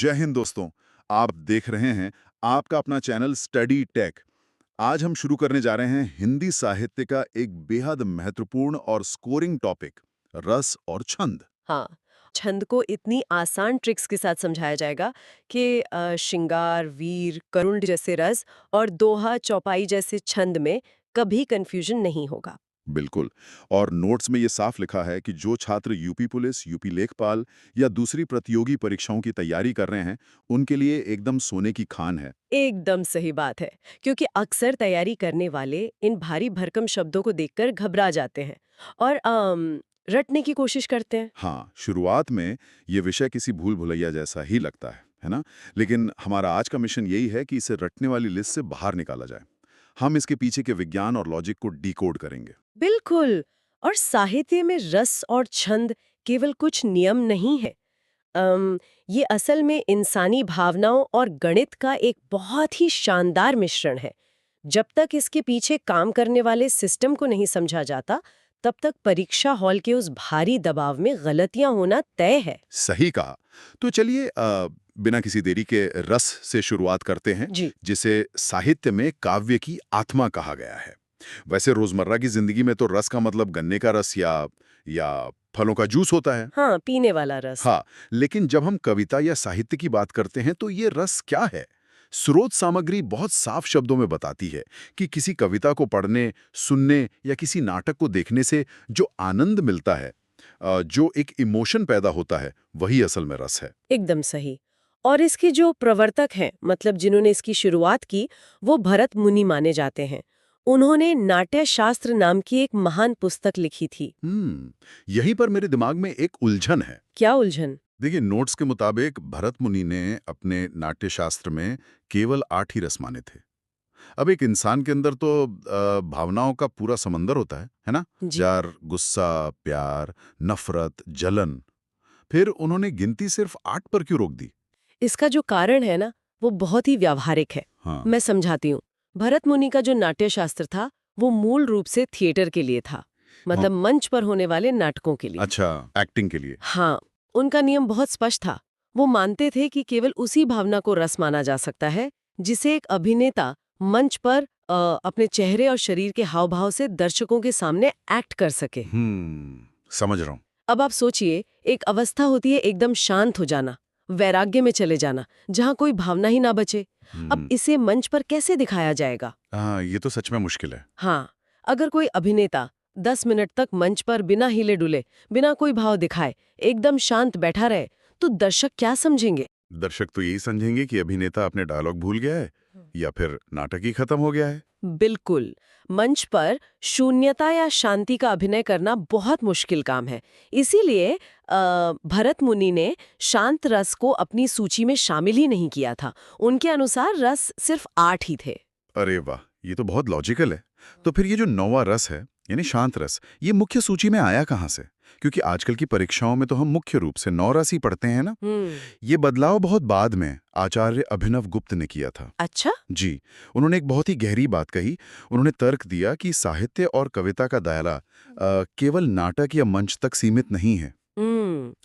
जय हिंद दोस्तों। आप देख रहे हैं आपका अपना चैनल स्टडी टेक। आज हम शुरू करने जा रहे हैं हिंदी साहित्य का एक बेहद महत्वपूर्ण और स्कोरिंग टॉपिक, रस और छंद। हाँ, छंद को इतनी आसान ट्रिक्स के साथ समझाया जाएगा कि श्रृंगार, वीर, करुण जैसे रस और दोहा, चौपाई जैसे छंद में कभी कंफ्यूजन नहीं होगा। बिल्कुल। और नोट्स में ये साफ लिखा है कि जो छात्र यूपी पुलिस, यूपी लेखपाल या दूसरी प्रतियोगी परीक्षाओं की तैयारी कर रहे हैं, उनके लिए एकदम सोने की खान है। एकदम सही बात है, क्योंकि अक्सर तैयारी करने वाले इन भारी भरकम शब्दों को देखकर घबरा जाते हैं और रटने की कोशिश करते हैं। हाँ, शुरुआत में ये विषय किसी भूल भुलैया जैसा ही लगता है ना? लेकिन हमारा आज का मिशन यही है कि इसे रटने वाली लिस्ट से बाहर निकाला जाए। हम इसके पीछे के विज्ञान और लॉजिक को डिकोड करेंगे। बिल्कुल। और साहित्य में रस और छंद केवल कुछ नियम नहीं है। ये असल में इंसानी भावनाओं और गणित का एक बहुत ही शानदार मिश्रण है। जब तक इसके पीछे काम करने वाले सिस्टम को नहीं समझा जाता, तब तक परीक्षा हॉल के उस भारी दबाव में गलतियां होना तय है। सही कहा। तो चलिए बिना किसी देरी के रस से शुरुआत करते हैं, जी। जिसे साहित्य में काव्य की आत्मा कहा गया है। वैसे रोजमर्रा की जिंदगी में तो रस का मतलब गन्ने का रस या फलों का जूस होता है। हाँ, पीने वाला रस। हाँ, लेकिन जब हम कविता या साहित्य की बात करते हैं तो ये रस क्या है? स्रोत सामग्री बहुत साफ शब्दों में बताती है कि किसी कविता को पढ़ने, सुनने या किसी नाटक को देखने से जो आनंद मिलता है, जो एक इमोशन पैदा होता है, वही असल में रस है। एकदम सही। और इसके जो प्रवर्तक हैं, मतलब जिन्होंने इसकी शुरुआत की, वो भरत मुनि माने जाते हैं। उन्होंने नाट्य शास्त्र नाम की एक महान पुस्तक लिखी थी। यहीं पर मेरे दिमाग में एक उलझन है। क्या उलझन? देखिए, नोट्स के मुताबिक भरत मुनि ने अपने नाट्यशास्त्र में केवल 8 ही रस माने थे। अब एक इंसान के अंदर तो भावनाओं का पूरा समंदर होता है ना? जी। जार, गुस्सा, प्यार, नफरत, जलन। फिर उन्होंने गिनती सिर्फ 8 पर क्यों रोक दी? इसका जो कारण है ना, वो बहुत ही व्यावहारिक है। हाँ। मैं समझाती हूँ। भरत मुनि का जो नाट्यशास्त्र था, वो मूल रूप से थिएटर के लिए था, हाँ, मतलब मंच पर होने वाले नाटकों के लिए। अच्छा, एक्टिंग के लिए। हाँ, उनका नियम बहुत स्पष्ट था। वो मानते थे कि केवल उसी भावना को रस माना जा सकता है जिसे एक अभिनेता मंच पर अपने चेहरे और शरीर के हाव भाव से दर्शकों के सामने एक्ट कर सके। समझ रहा हूँ। अब आप सोचिए, एक अवस्था होती है एकदम शांत हो जाना, वैराग्य में चले जाना, जहाँ कोई भावना ही ना बचे। अब इसे मंच पर कैसे दिखाया जाएगा? हाँ, ये तो सच में मुश्किल है। हाँ, अगर कोई अभिनेता 10 मिनट तक मंच पर बिना हिले डुले, बिना कोई भाव दिखाए, एकदम शांत बैठा रहे, तो दर्शक क्या समझेंगे? दर्शक तो यही समझेंगे कि अभिनेता अपने डायलॉग भूल गया है या फिर नाटक ही खत्म हो गया है। बिल्कुल। मंच पर शून्यता या शांति का अभिनय करना बहुत मुश्किल काम है। इसीलिए भरत मुनि ने शांत रस को अपनी सूची में शामिल ही नहीं किया था। उनके अनुसार रस सिर्फ 8 ही थे। अरे वाह! ये तो बहुत लॉजिकल है। तो फिर ये जो 9वां रस है, यानी शांत रस, ये मुख्य सूची में आया कहाँ से? क्योंकि आजकल की परीक्षाओं में तो हम मुख्य रूप से 9 रस ही पढ़ते हैं ना? हम्म। ये बदलाव बहुत बाद में आचार्य अभिनव गुप्त ने किया था। अच्छा। जी, उन्होंने एक बहुत ही गहरी बात कही। उन्होंने तर्क दिया कि साहित्य और कविता का दायरा केवल नाटक या मंच तक सीमित नहीं है।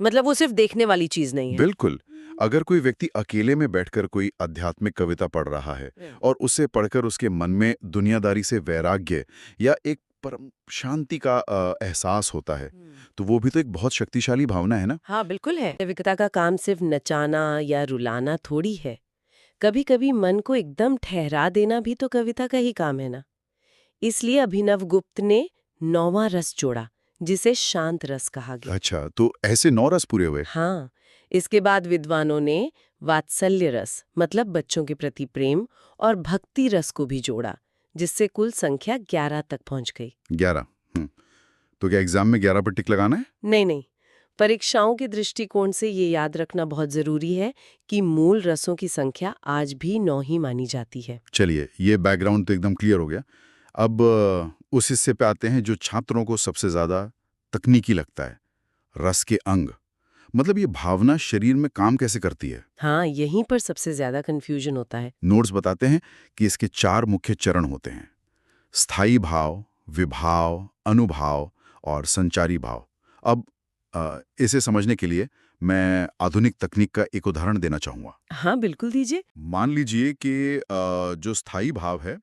मतलब वो सिर्फ देखने वाली चीज नहीं है। बिल्कुल। अगर कोई व्यक्ति अकेले में बैठकर कोई आध्यात्मिक कविता पढ़ रहा है और उसे पढ़कर उसके मन में दुनियादारी से वैराग्य या एक परम शांति का एहसास होता है, तो वो भी तो एक बहुत शक्तिशाली भावना है ना? हाँ, बिल्कुल है। कविता का काम सिर्फ नचाना या रुलाना थोड़ी है। कभी कभी मन को एकदम ठहरा देना भी तो कविता का ही काम है ना। इसलिए अभिनव गुप्त ने 9वां रस जोड़ा, जिसे शांत रस कहा गया। अच्छा, तो ऐसे 9 रस पूरे हुए। हाँ, इसके बाद विद्वानों ने वात्सल्य रस, मतलब बच्चों के प्रति प्रेम, और भक्ति रस को भी जोड़ा, जिससे कुल संख्या 11 तक पहुंच गई। 11। तो क्या एग्जाम में 11 पर टिक लगाना है? नहीं नहीं, परीक्षाओं के दृष्टिकोण से ये याद रखना बहुत जरूरी है कि मूल रसों की संख्या आज भी 9 ही मानी जाती है। चलिए, ये बैकग्राउंड तो एकदम क्लियर हो गया। अब उस हिस्से पे आते हैं जो छात्रों को सबसे ज़्यादा तकनीकी लगता है, रस के अंग। मतलब ये भावना शरीर में काम कैसे करती है? हाँ, यहीं पर सबसे ज्यादा कंफ्यूजन होता है। नोट्स बताते हैं कि इसके 4 मुख्य चरण होते हैं: स्थायी भाव, विभाव, अनुभाव और संचारी भाव। अब इसे समझने के लिए मैं आधुनिक तकनीक का एक उदाहरण देना चाहूंगा। हाँ, बिल्कुल दीजिए। मान लीजिए कि जो स्थायी भाव है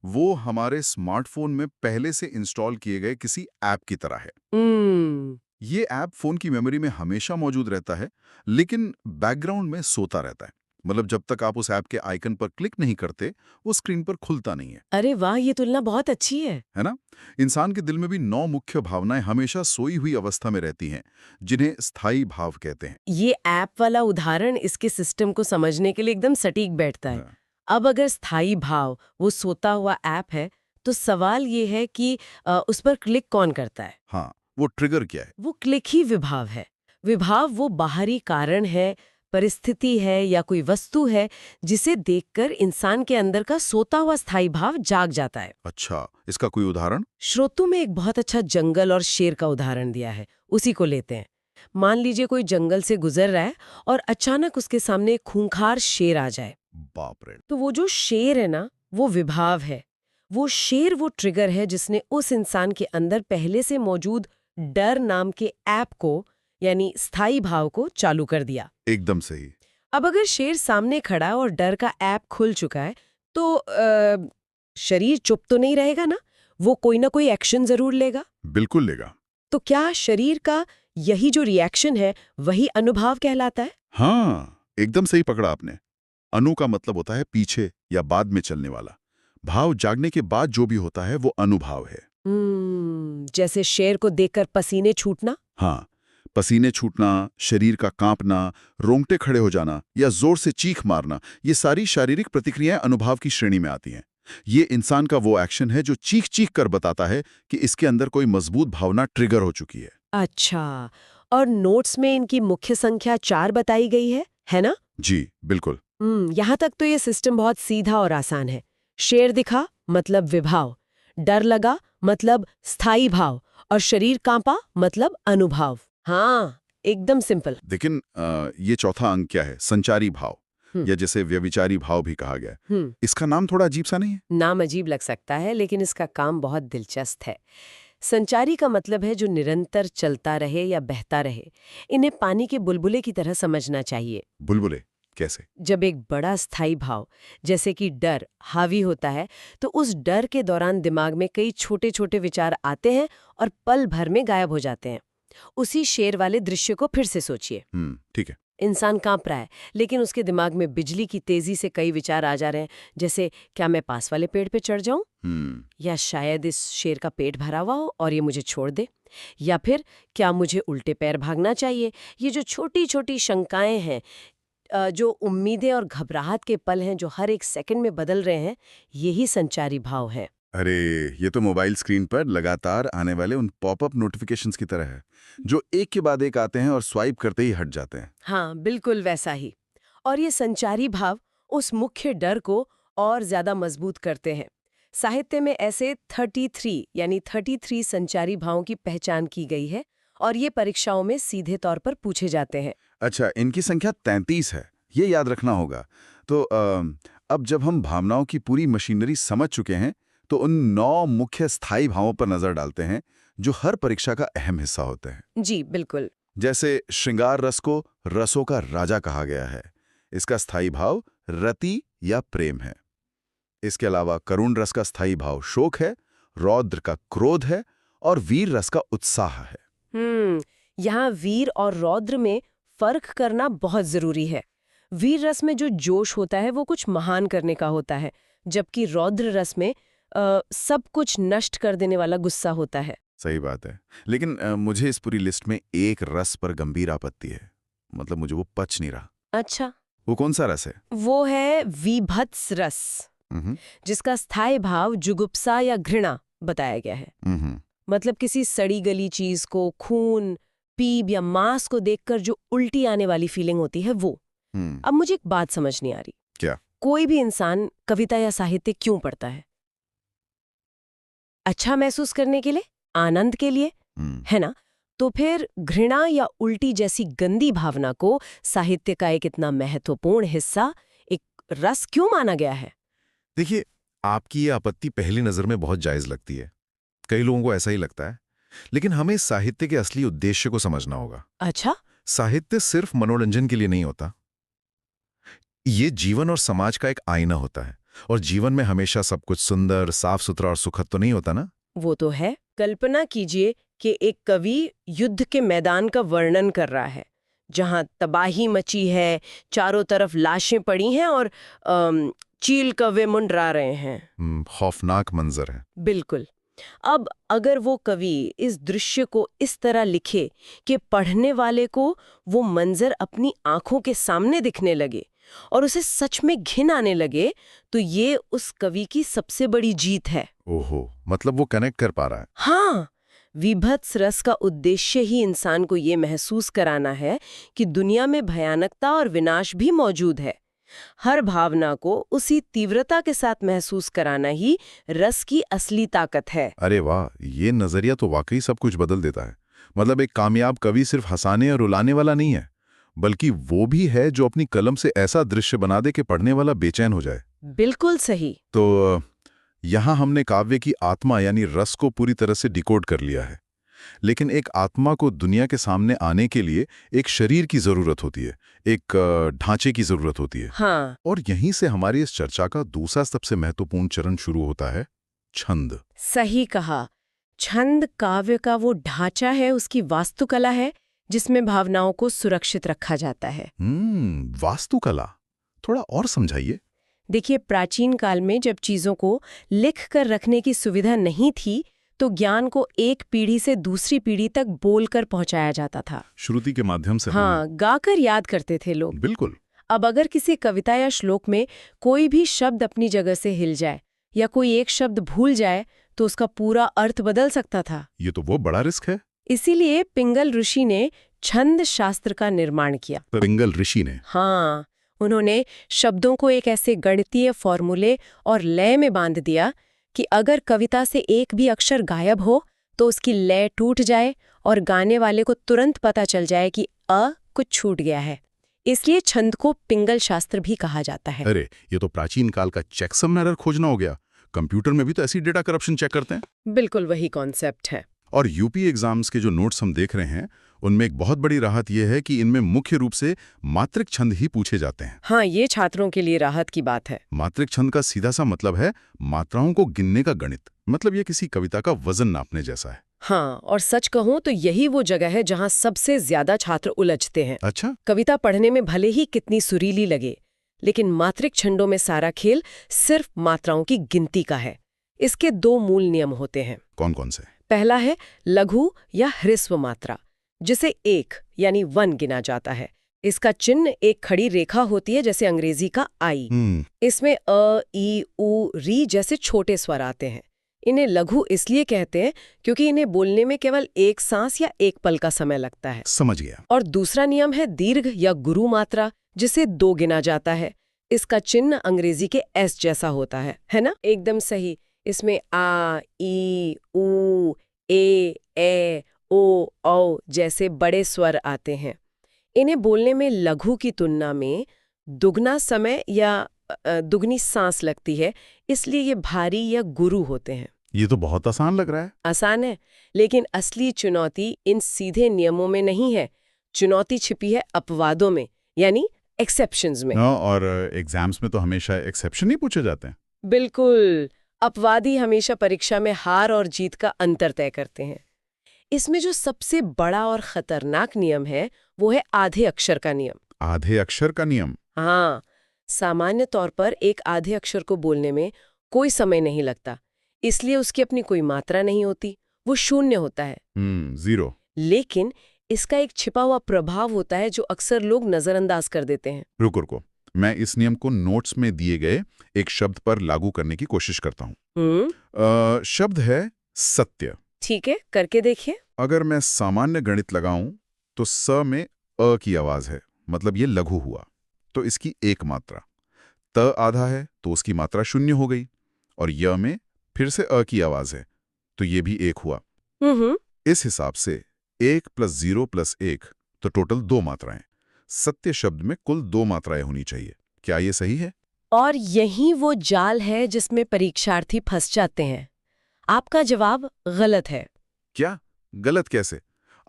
वो हमारे स्मार्टफोन में पहले से इंस्टॉल किए गए किसी ऐप की तरह है। हम्म। ये ऐप फोन की मेमोरी में हमेशा मौजूद रहता है, लेकिन बैकग्राउंड में सोता रहता है। मतलब जब तक आप उस ऐप के आइकन पर क्लिक नहीं करते, वो स्क्रीन पर खुलता नहीं है। अरे वाह, ये तुलना बहुत अच्छी है। है ना? इंसान के दिल में भी 9 मुख्य भावनाएं हमेशा सोई हुई अवस्था में रहती हैं, जिन्हें स्थायी भाव कहते हैं। ये ऐप वाला उदाहरण इसके सिस्टम को समझने के लिए एकदम सटीक बैठता है। हाँ, अब अगर स्थायी भाव वो सोता हुआ ऐप है, तो सवाल ये है कि उस पर क्लिक कौन करता है? हाँ, वो ट्रिगर क्या है? वो क्लिक ही विभाव है। विभाव वो बाहरी कारण है, परिस्थिति है या कोई वस्तु है जिसे देखकर इंसान के अंदर का सोता हुआ स्थायी भाव जाग जाता है। अच्छा, इसका कोई उदाहरण? श्रोतु में एक बहुत अच्छा जंगल और शेर का उदाहरण दिया है, उसी को लेते हैं। मान लीजिए कोई जंगल से गुजर रहा है और अचानक उसके सामने एक खूंखार शेर आ जाए। बाप रे! तो वो जो शेर है ना, वो विभाव है। वो शेर वो ट्रिगर है जिसने उस इंसान के अंदर पहले से मौजूद डर नाम के ऐप को, यानी स्थायी भाव को चालू कर दिया। एकदम सही। अब अगर शेर सामने खड़ा है और डर का ऐप खुल चुका है, तो शरीर चुप तो नहीं रहेगा ना, वो कोई ना कोई एक्शन जरूर लेगा। बिल्कुल लेगा। तो क्या शरीर का यही जो रिएक्शन है वही अनुभाव कहलाता है? हाँ, एकदम सही पकड़ा आपने। अनु का मतलब होता है पीछे या बाद में चलने वाला। भाव जागने के बाद जो भी होता है वो अनुभाव है। जैसे शेर को देखकर पसीने छूटना। हाँ, पसीने छूटना, शरीर का कांपना, रोंगटे खड़े हो जाना या जोर से चीख मारना, ये सारी शारीरिक प्रतिक्रियाएं अनुभाव की श्रेणी में आती हैं। ये इंसान का वो एक्शन है जो चीख चीख कर बताता है कि इसके अंदर कोई मजबूत भावना ट्रिगर हो चुकी है। अच्छा, और नोट्स में इनकी मुख्य संख्या 4 बताई गई है ना? जी, बिल्कुल। यहाँ तक तो ये सिस्टम बहुत सीधा और आसान है। शेर दिखा मतलब विभाव, डर लगा मतलब स्थायी भाव, और शरीर कांपा मतलब अनुभाव। हाँ, एकदम सिंपल। लेकिन ये चौथा अंग क्या है? संचारी भाव, या जिसे व्यभिचारी भाव भी कहा गया है। इसका नाम थोड़ा अजीब सा नहीं है? नाम अजीब लग सकता है, लेकिन इसका काम बहुत दिलचस्प है। संचारी का मतलब है जो निरंतर चलता रहे या बहता रहे। इन्हें पानी के बुलबुले की तरह समझना चाहिए। बुलबुले कैसे? जब एक बड़ा स्थायी भाव जैसे कि डर हावी होता है, तो उस डर के दौरान दिमाग में कई छोटे छोटे विचार आते हैं और पल भर में गायब हो जाते हैं। उसी शेर वाले दृश्य को फिर से सोचिए। ठीक है। इंसान कांप रहा है, लेकिन उसके दिमाग में बिजली की तेजी से कई विचार आ जा रहे हैं, जैसे क्या मैं पास वाले पेड़ पे चढ़ जाऊं, या शायद इस शेर का पेट भरा हुआ हो और ये मुझे छोड़ दे, या फिर क्या मुझे उल्टे पैर भागना चाहिए। ये जो छोटी छोटी शंकाएं हैं, जो उम्मीदें और घबराहट के पल हैं जो हर एक सेकंड में बदल रहे हैं, यही संचारी भाव है। अरे, ये तो मोबाइल स्क्रीन पर लगातार आने वाले उन पॉपअप नोटिफिकेशंस की तरह है, जो एक के बाद एक आते हैं और स्वाइप करते ही हट जाते हैं। हाँ, बिल्कुल वैसा ही। और ये संचारी भाव उस मुख्य डर को और ज्यादा मजबूत करते हैं। साहित्य में ऐसे 33 यानी 33 संचारी भावों की पहचान की गई है, और ये परीक्षाओं में सीधे तौर पर पूछे जाते हैं। अच्छा, इनकी संख्या 33 है, ये याद रखना होगा। तो अब जब हम भावनाओं की पूरी मशीनरी समझ चुके हैं, तो उन 9 मुख्य स्थायी भावों पर नजर डालते हैं, जो हर परीक्षा का अहम हिस्सा होते हैं। जी बिल्कुल। जैसे श्रृंगार रस को रसों का राजा कहा गया है। इसका स्थायी भाव रति या प्रेम है। इसके अलावा करुण रस का स्थायी भाव शोक है, रौद्र का क्रोध है और वीर रस का उत्साह है। यहाँ वीर और रौद्र में फर्क करना बहुत जरूरी है। वीर रस में जो जोश होता है वो कुछ महान करने का होता है, जबकि रौद्र रस में सब कुछ नष्ट कर देने वाला गुस्सा होता है। सही बात है। लेकिन मुझे इस पूरी लिस्ट में एक रस पर गंभीर आपत्ति है। मतलब मुझे वो पच नहीं रहा। अच्छा, वो कौन सा रस है? वो है वीभत्स रस, जिसका स्थायी भाव जुगुप्सा या घृणा बताया गया है। मतलब किसी सड़ी गली चीज को, खून, पीप या मांस को देखकर जो उल्टी आने वाली फीलिंग होती है वो। अब मुझे एक बात समझ नहीं आ रही। क्या? कोई भी इंसान कविता या साहित्य क्यों पढ़ता है? अच्छा महसूस करने के लिए, आनंद के लिए, है ना? तो फिर घृणा या उल्टी जैसी गंदी भावना को साहित्य का एक इतना महत्वपूर्ण हिस्सा, एक रस क्यों माना गया है? देखिए, आपकी ये आपत्ति पहली नजर में बहुत जायज लगती है। कई लोगों को ऐसा ही लगता है। लेकिन हमें साहित्य के असली उद्देश्य को समझना होगा। अच्छा, साहित्य सिर्फ मनोरंजन के लिए नहीं होता। ये जीवन और समाज का एक आईना होता है, और जीवन में हमेशा सब कुछ सुंदर, साफ सुथरा और सुखद तो नहीं होता ना। वो तो है। कल्पना कीजिए कि एक कवि युद्ध के मैदान का वर्णन कर रहा है, जहां तबाही मची है, चारों तरफ लाशें पड़ी हैं और चील कौवे मुंडरा रहे हैं। खौफनाक मंजर है। बिल्कुल। अब अगर वो कवि इस दृश्य को इस तरह लिखे कि पढ़ने वाले को वो मंजर अपनी आंखों के सामने दिखने लगे और उसे सच में घिन आने लगे, तो ये उस कवि की सबसे बड़ी जीत है। ओहो, मतलब वो कनेक्ट कर पा रहा है। हाँ, विभत्स रस का उद्देश्य ही इंसान को ये महसूस कराना है कि दुनिया में भयानकता और विनाश भी मौजूद है। हर भावना को उसी तीव्रता के साथ महसूस कराना ही रस की असली ताकत है। अरे वाह, ये नजरिया तो वाकई सब कुछ बदल देता है। मतलब एक कामयाब कवि सिर्फ हंसाने और रुलाने वाला नहीं है, बल्कि वो भी है जो अपनी कलम से ऐसा दृश्य बना दे कि पढ़ने वाला बेचैन हो जाए। बिल्कुल सही। तो यहाँ हमने काव्य की आत्मा यानी रस को पूरी तरह से डिकोड कर लिया है। लेकिन एक आत्मा को दुनिया के सामने आने के लिए एक शरीर की जरूरत होती है, एक ढांचे की जरूरत होती है। हाँ। और यहीं से हमारी इस चर्चा का दूसरा सबसे महत्वपूर्ण चरण शुरू होता है, छंद। सही कहा। छंद काव्य का वो ढांचा है, उसकी वास्तुकला है जिसमें भावनाओं को सुरक्षित रखा जाता है। वास्तुकला, थोड़ा और समझाइए। देखिए, प्राचीन काल में जब चीजों को लिख कर रखने की सुविधा नहीं थी, तो ज्ञान को एक पीढ़ी से दूसरी पीढ़ी तक बोलकर पहुंचाया जाता था। श्रुति के माध्यम से। हाँ, गाकर याद करते थे लोग। बिल्कुल। अब अगर किसी कविता या श्लोक में कोई भी शब्द अपनी जगह से हिल जाए या कोई एक शब्द भूल जाए, तो उसका पूरा अर्थ बदल सकता था। ये तो वो बड़ा रिस्क है। इसीलिए पिंगल ऋषि ने छंद शास्त्र का निर्माण किया। पिंगल ऋषि ने? हाँ, उन्होंने शब्दों को एक ऐसे गणितीय फॉर्मूले और लय में बांध दिया कि अगर कविता से एक भी अक्षर गायब हो तो उसकी लय टूट जाए और गाने वाले को तुरंत पता चल जाए कि कुछ छूट गया है। इसलिए छंद को पिंगल शास्त्र भी कहा जाता है। अरे, ये तो प्राचीन काल का चेकसम एरर खोजना हो गया। कंप्यूटर में भी तो ऐसी डेटा करप्शन चेक करते हैं। बिल्कुल वही कॉन्सेप्ट है। और यूपी एग्जाम्स के जो नोट्स हम देख रहे हैं, उनमें एक बहुत बड़ी राहत यह है कि इनमें मुख्य रूप से मात्रिक छंद ही पूछे जाते हैं। हाँ, ये छात्रों के लिए राहत की बात है। मात्रिक छंद का सीधा सा मतलब है मात्राओं को गिनने का गणित। मतलब ये किसी कविता का वजन नापने जैसा है। हाँ, और सच कहूं तो यही वो जगह है जहां सबसे ज्यादा छात्र उलझते हैं। अच्छा। कविता पढ़ने में भले ही कितनी सुरीली लगे, लेकिन मात्रिक छंदों में सारा खेल सिर्फ मात्राओं की गिनती का है। इसके दो मूल नियम होते हैं। कौन कौन से? पहला है लघु या ह्रस्व मात्रा, जिसे एक यानी 1 गिना जाता है। इसका चिन्ह एक खड़ी रेखा होती है, जैसे अंग्रेजी का आई। इसमें अ, ई, उ, री जैसे छोटे स्वर आते हैं। इन्हें लघु इसलिए कहते हैं क्योंकि इन्हें बोलने में केवल एक सांस या एक पल का समय लगता है। समझ गया। और दूसरा नियम है दीर्घ या गुरु मात्रा, जिसे 2 गिना जाता है। इसका चिन्ह अंग्रेजी के एस जैसा होता है ना? एकदम सही। इसमें आ, ई, उ, ए, ओ, औ जैसे बड़े स्वर आते हैं। इन्हें बोलने में लघु की तुलना में दुगना समय या दुगनी सांस लगती है, इसलिए ये भारी या गुरु होते हैं। ये तो बहुत आसान लग रहा है। आसान है, लेकिन असली चुनौती इन सीधे नियमों में नहीं है। चुनौती छिपी है अपवादों में, यानी एक्सेप्शंस में। और एग्जाम्स में तो हमेशा एक्सेप्शन ही पूछे जाते हैं। बिल्कुल। अपवादी हमेशा परीक्षा में हार और जीत का अंतर तय करते हैं। इसमें जो सबसे बड़ा और खतरनाक नियम है, वो है आधे अक्षर का नियम। आधे अक्षर का नियम? हाँ, सामान्य तौर पर एक आधे अक्षर को बोलने में कोई समय नहीं लगता, इसलिए उसकी अपनी कोई मात्रा नहीं होती, वो शून्य होता है। 0। लेकिन इसका एक छिपा हुआ प्रभाव होता है जो अक्सर लोग नजरअंदाज कर देते हैं। रुको, मैं इस नियम को नोट्स में दिए गए एक शब्द पर लागू करने की कोशिश करता हूँ। शब्द है सत्य। ठीक है, करके देखिए। अगर मैं सामान्य गणित लगाऊं तो स में अ की आवाज है, मतलब ये लघु हुआ, तो इसकी एक मात्रा। त आधा है तो उसकी मात्रा 0 हो गई, और य में फिर से अ की आवाज है, तो ये भी 1 हुआ। इस हिसाब से 1 + 0 + 1 तो टोटल 2 मात्राएं। सत्य शब्द में कुल 2 मात्राएं होनी चाहिए। क्या ये सही है? और यही वो जाल है जिसमें परीक्षार्थी फंस जाते हैं। आपका जवाब गलत है। क्या? गलत कैसे?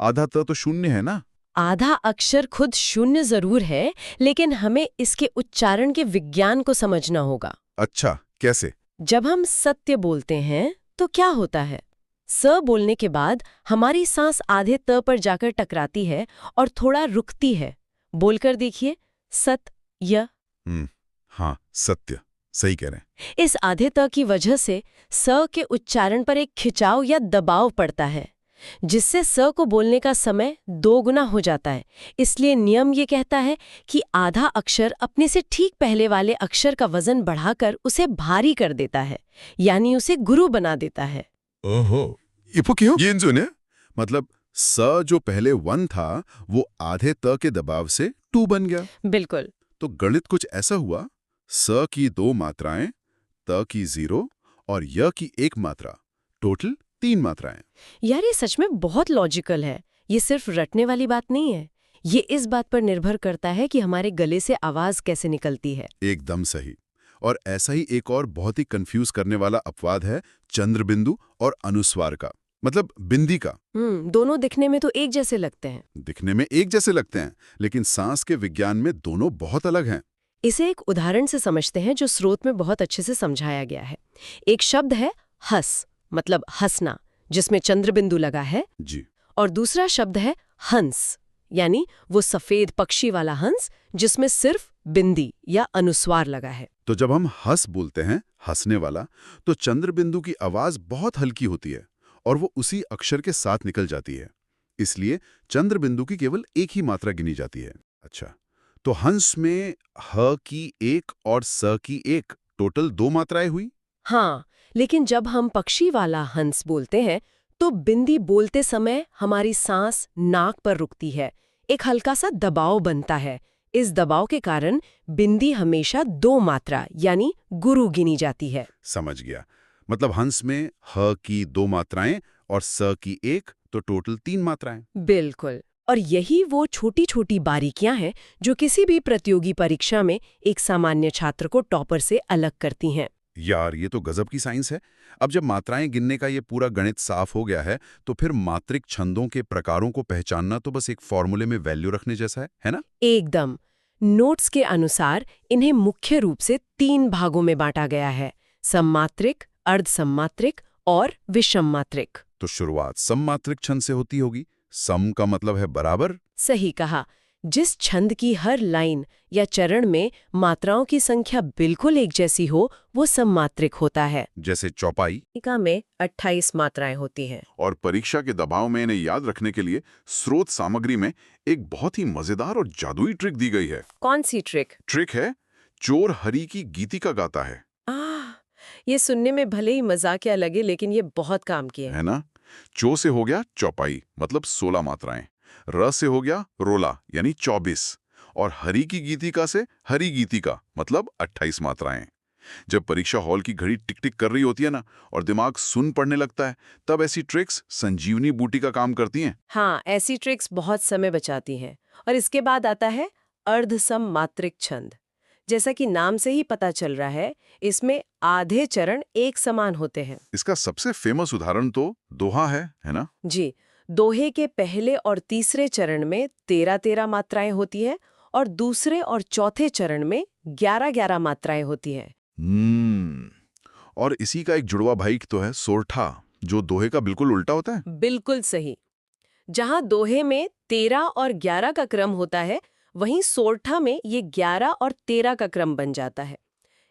आधा त तो 0 है ना? आधा अक्षर खुद शून्य जरूर है, लेकिन हमें इसके उच्चारण के विज्ञान को समझना होगा। अच्छा, कैसे? जब हम सत्य बोलते हैं तो क्या होता है? स बोलने के बाद हमारी सांस आधे त पर जाकर टकराती है और थोड़ा रुकती है। बोलकर देखिए, सत्य। हाँ, सत्य, सही कह रहे हैं। इस आधे त की वजह से स के उच्चारण पर एक खिंचाव या दबाव पड़ता है, जिससे स को बोलने का समय 2 गुना हो जाता है। इसलिए नियम ये कहता है कि आधा अक्षर अपने से ठीक पहले वाले अक्षर का वजन बढ़ाकर उसे भारी कर देता है, यानी उसे गुरु बना देता है। ओहो, ये सुने, मतलब स जो पहले 1 था वो आधे त के दबाव से 2 बन गया। बिल्कुल। तो गणित कुछ ऐसा हुआ, स की 2 मात्राएं, त की 0 और य की 1 मात्रा, टोटल 3 मात्राएं। यार ये सच में बहुत लॉजिकल है। ये सिर्फ रटने वाली बात नहीं है। ये इस बात पर निर्भर करता है कि हमारे गले से आवाज कैसे निकलती है। एकदम सही। और ऐसा ही एक और बहुत ही कंफ्यूज करने वाला अपवाद है चंद्रबिंदु और अनुस्वार का, मतलब बिंदी का। दोनों दिखने में तो एक जैसे लगते हैं। दिखने में एक जैसे लगते हैं, लेकिन सांस के विज्ञान में दोनों बहुत अलग हैं। इसे एक उदाहरण से समझते हैं जो स्रोत में बहुत अच्छे से समझाया गया है। एक शब्द है हंस, मतलब हंसना, जिसमें चंद्रबिंदु लगा है जी। और दूसरा शब्द है हंस, यानी वो सफेद पक्षी वाला हंस जिसमें सिर्फ बिंदी या अनुस्वार लगा है। तो जब हम हंस बोलते हैं, हंसने वाला, तो चंद्रबिंदु की आवाज बहुत हल्की होती है और वो उसी अक्षर के साथ निकल जाती है। इसलिए चंद्रबिंदु की केवल एक ही मात्रा गिनी जाती है। अच्छा, तो हंस में ह की 1 और स की 1, टोटल 2 मात्राएं हुई। हाँ, लेकिन जब हम पक्षी वाला हंस बोलते हैं तो बिंदी बोलते समय हमारी सांस नाक पर रुकती है। एक हल्का सा दबाव बनता है। इस दबाव के कारण बिंदी हमेशा 2 मात्रा यानी गुरु गिनी जाती है। समझ गया। मतलब हंस में ह की 2 मात्राएं और स की 1, तो टोटल 3 मात्राएं। बिल्कुल। और यही वो छोटी छोटी बारीकियां हैं जो किसी भी प्रतियोगी परीक्षा में एक सामान्य छात्र को टॉपर से अलग करती हैं। यार, ये तो गजब की साइंस है। अब जब मात्राएं गिनने का ये पूरा गणित साफ हो गया है, तो फिर मात्रिक छंदों के प्रकारों को पहचानना तो बस एक फॉर्मूले में वैल्यू रखने जैसा है ना? एकदम। नोट्स के अनुसार इन्हें मुख्य रूप से 3 भागों में बांटा गया है: सममात्रिक, अर्धसममात्रिक और विषममात्रिक। तो शुरुआत सममात्रिक छंद से होती होगी। सम का मतलब है बराबर। सही कहा। जिस छंद की हर लाइन या चरण में मात्राओं की संख्या बिल्कुल एक जैसी हो, वो सममात्रिक होता है। जैसे चौपाई में 28 मात्राएं होती हैं। और परीक्षा के दबाव में इन्हें याद रखने के लिए स्रोत सामग्री में एक बहुत ही मजेदार और जादुई ट्रिक दी गई है। कौन सी ट्रिक? ट्रिक है, चोर हरि की गीतिका गाता है। ये सुनने में भले ही मजाकिया लगे, लेकिन ये बहुत काम की है ना? चो से हो गया चौपाई, मतलब 16 मात्राएं। र से हो गया रोला, यानी 24। और हरि की गीतिका से हरि गीतिका, मतलब 28 मात्राएं। जब परीक्षा हॉल की घड़ी टिक टिक कर रही होती है ना, और दिमाग सुन पड़ने लगता है, तब ऐसी ट्रिक्स संजीवनी बूटी का काम करती हैं। हाँ, ऐसी ट्रिक्स बहुत समय बचाती हैं। और इसके बाद आता है अर्धसम मात्रिक छंद। जैसा कि नाम से ही पता चल रहा है, इसमें आधे चरण एक समान होते हैं। इसका सबसे फेमस उदाहरण तो दोहा है ना? जी। दोहे के पहले और तीसरे चरण में 13-13 मात्राएं होती है और दूसरे और चौथे चरण में 11-11 मात्राएं होती है। और इसी का एक जुड़वा भाई तो है सोरठा, जो दोहे का बिल्कुल उल्टा होता है। बिल्कुल सही। जहां दोहे में 13 और 11 का क्रम होता है, वहीं सोरठा में ये 11 और 13 का क्रम बन जाता है।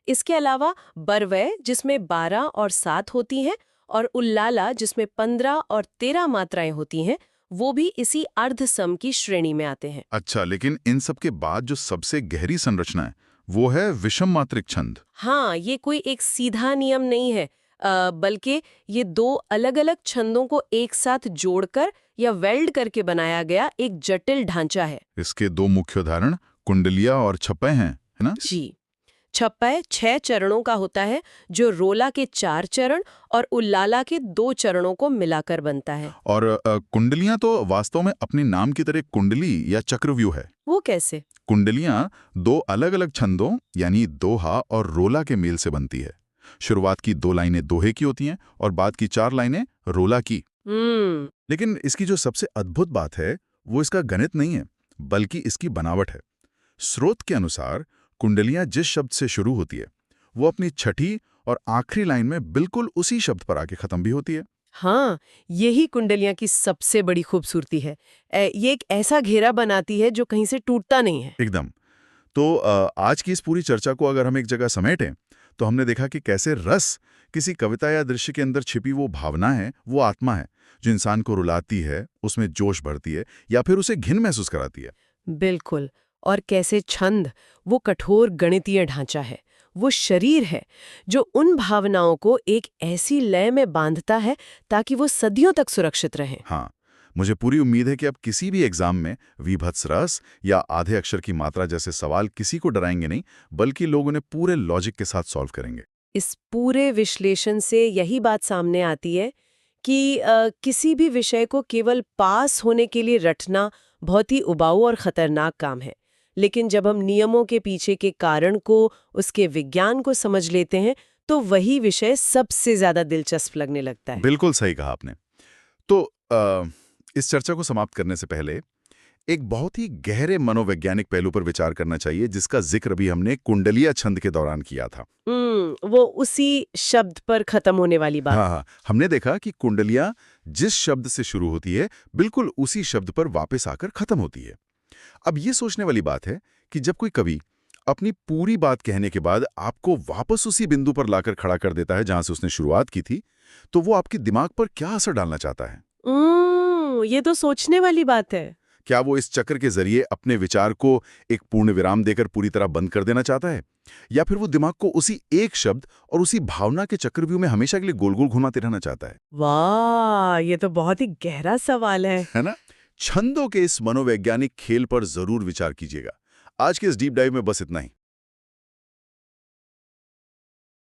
इसके अलावा बरवय, जिसमें 12 और 7 होती हैं, और उल्लाला, जिसमें 15 और 13 मात्राएं होती हैं, वो भी इसी अर्धसम की श्रेणी में आते हैं। अच्छा, लेकिन इन सब के बाद जो सबसे गहरी संरचना है, वो है विषम मात्रिक छंद। हाँ, ये कोई एक सीधा नियम नहीं है, बल्कि ये 2 अलग-अलग छंदों को एक साथ जोड़कर या वेल्ड करके बनाया गया एक जटिल ढांचा है। इसके 2 मुख्य उदाहरण कुंडलिया और छप्पय हैं, है ना? जी। छप्पय 6 चरणों का होता है, जो रोला के 4 चरण और उल्लाला के 2 चरणों को मिलाकर बनता है। और कुंडलियां तो वास्तव में अपने नाम की तरह कुंडली या चक्रव्यूह है। वो कैसे? कुंडलियां 2 अलग-अलग छंदों यानी दोहा और रोला के मेल से बनती है। शुरुआत की 2 लाइनें दोहे की होती हैं और बाद की 4 लाइनें रोला की। लेकिन इसकी जो सबसे अद्भुत बात है, वो इसका गणित नहीं है, बल्कि इसकी बनावट है। स्रोत के अनुसार कुंडलियां जिस शब्द से शुरू होती है, वो अपनी छठी और आखिरी लाइन में बिल्कुल उसी शब्द पर आके खत्म भी होती है। हाँ, यही कुंडलियां की सबसे बड़ी खूबसूरती है। ये एक ऐसा घेरा बनाती है जो कहीं से टूटता नहीं है। एकदम। तो आज की इस पूरी चर्चा को अगर हम एक जगह समेटें, तो हमने देखा कि कैसे रस किसी कविता या दृश्य के अंदर छिपी वो भावना है, वो आत्मा है, जो इंसान को रुलाती है, उसमें जोश भरती है या फिर उसे घिन महसूस कराती है। बिल्कुल। और कैसे छंद वो कठोर गणितीय ढांचा है, वो शरीर है जो उन भावनाओं को एक ऐसी लय में बांधता है ताकि वो सदियों तक सुरक्षित रहें। हाँ, मुझे पूरी उम्मीद है कि अब किसी भी एग्जाम में वीभत्स रस या आधे अक्षर की मात्रा जैसे सवाल किसी को डराएंगे नहीं, बल्कि लोग उन्हें पूरे लॉजिक के साथ सॉल्व करेंगे। इस पूरे विश्लेषण से यही बात सामने आती है कि किसी भी विषय को केवल पास होने के लिए रटना बहुत ही उबाऊ और खतरनाक काम है। लेकिन जब हम नियमों के पीछे के कारण को, उसके विज्ञान को समझ लेते हैं, तो वही विषय सबसे ज्यादा दिलचस्प लगने लगता है। बिल्कुल सही कहा आपने। तो इस चर्चा को समाप्त करने से पहले एक बहुत ही गहरे मनोवैज्ञानिक पहलू पर विचार करना चाहिए, जिसका जिक्र भी हमने कुंडलिया छंद के दौरान किया था। वो उसी शब्द पर खत्म होने वाली बात। हाँ, हमने देखा कि कुंडलियां जिस शब्द से शुरू होती है, बिल्कुल उसी शब्द पर वापस आकर खत्म होती है। अब ये सोचने वाली बात है कि जब कोई कवि अपनी पूरी बात कहने के बाद आपको वापस उसी बिंदु पर लाकर खड़ा कर देता है जहां से उसने शुरुआत की थी, तो वो आपके दिमाग पर क्या असर डालना चाहता है? ये तो सोचने वाली बात है। क्या वो इस चक्र के जरिए अपने विचार को एक पूर्ण विराम देकर पूरी तरह बंद कर देना चाहता है, या फिर वो दिमाग को उसी एक शब्द और उसी भावना के चक्रव्यूह में हमेशा के लिए गोल गोल घुमाते रहना चाहता है? वाह, ये तो बहुत ही गहरा सवाल है ना? छंदों के इस मनोवैज्ञानिक खेल पर जरूर विचार कीजिएगा। आज के इस डीप डाइव में बस इतना ही।